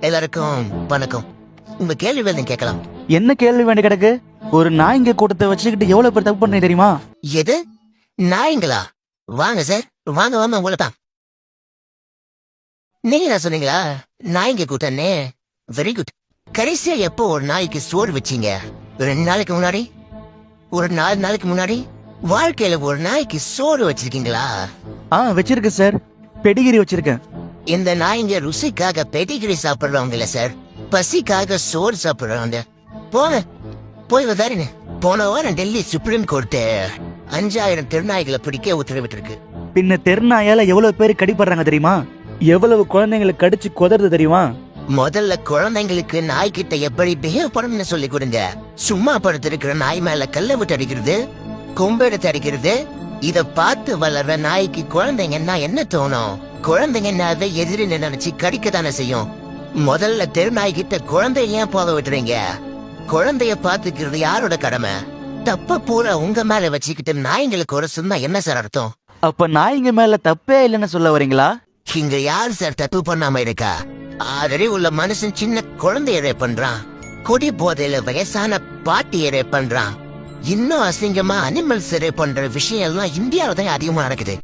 எல்லாருக்கும் வணக்கம். உங்க கேள்வி வேலை கேட்கலாம். என்ன கேள்வி வேண்டி கிடக்கு? ஒரு நாய்ங்க கூட்டத்தை வச்சுக்கிட்டு எவ்வளவு பேர் தப்பு பண்ணி தெரியுமா? எது நாய்ங்களா? வாங்க சார், வாங்க வாங்க உங்களைத்தான். நீங்க தான் சொன்னீங்களா நாய்ங்க கூட்டன்னே? Very good. கடைசியா எப்போ ஒரு நாய்க்கு சோறு வச்சீங்க? 2 நாளைக்கு முன்னாடி? ஒரு 4 நாளைக்கு முன்னாடி? வாழ்க்கையில ஒரு நாய்க்கு சோறு வச்சிருக்கீங்களா? வச்சிருக்கு சார். பெடிகிரி வச்சிருக்கேன். இந்த நாய்ங்க ருசிக்காக பெடிகிரி சாப்பிடுறவங்க இல்ல சார், பசிக்காக சோறு சாப்பிடுறவங்க. போங்க போய் வதாருங்க. போன வாரம் டெல்லி சுப்ரீம் கோர்ட்டு 5000 திருநாய்களை பிடிக்க உத்தரவிட்டிருக்கு. பின்ன தெருநாயால எவ்வளவு பேர் கடிப்படுறாங்க தெரியுமா? எவ்வளவு குழந்தைங்களை கடிச்சு கொதறது தெரியுமா? முதல்ல குழந்தைங்களுக்கு நாய்கிட்ட எப்படி பிஹேவ் பண்ணணும்னு சொல்லி கொடுங்க. சும்மா படுத்திருக்கிற நாய் மேல கல்ல விட்டு அடிக்கிறது, கொம்பெடுத்து அடிக்கிறது, இத பார்த்து வளர்ற நாய்க்கு குழந்தைங்கன்னா என்ன தோணும்? குழந்தைங்கன்னாவே எதிரி நினைச்சு கடிக்க தானே செய்யும். முதல்ல தெருநாய்கிட்ட குழந்தைய ஏன் போக விட்டுறீங்க? குழந்தைய பாத்துக்கிறது யாரோட கடமை? தப்ப பூரா உங்க மேல வச்சுக்கிட்டு நாய்ங்களுக்கு ஒரு சொன்னா என்ன சார் அர்த்தம்? அப்ப நாய்ங்க மேல தப்பே இல்லைன்னு சொல்ல வரீங்களா? இங்க யார் சார் தப்பு பண்ணாம இருக்கா? ஆல்ரெடி உள்ள மனுஷன் சின்ன குழந்தைய ரேப் பண்றான், கொடி போதையில வயசான பாட்டியை ரேப் பண்றான், இன்னும் அசிங்கமா அனிமல்ஸ் ரேப் பண்ற விஷயம் எல்லாம் இந்தியாவில தான் அதிகமா நடக்குது.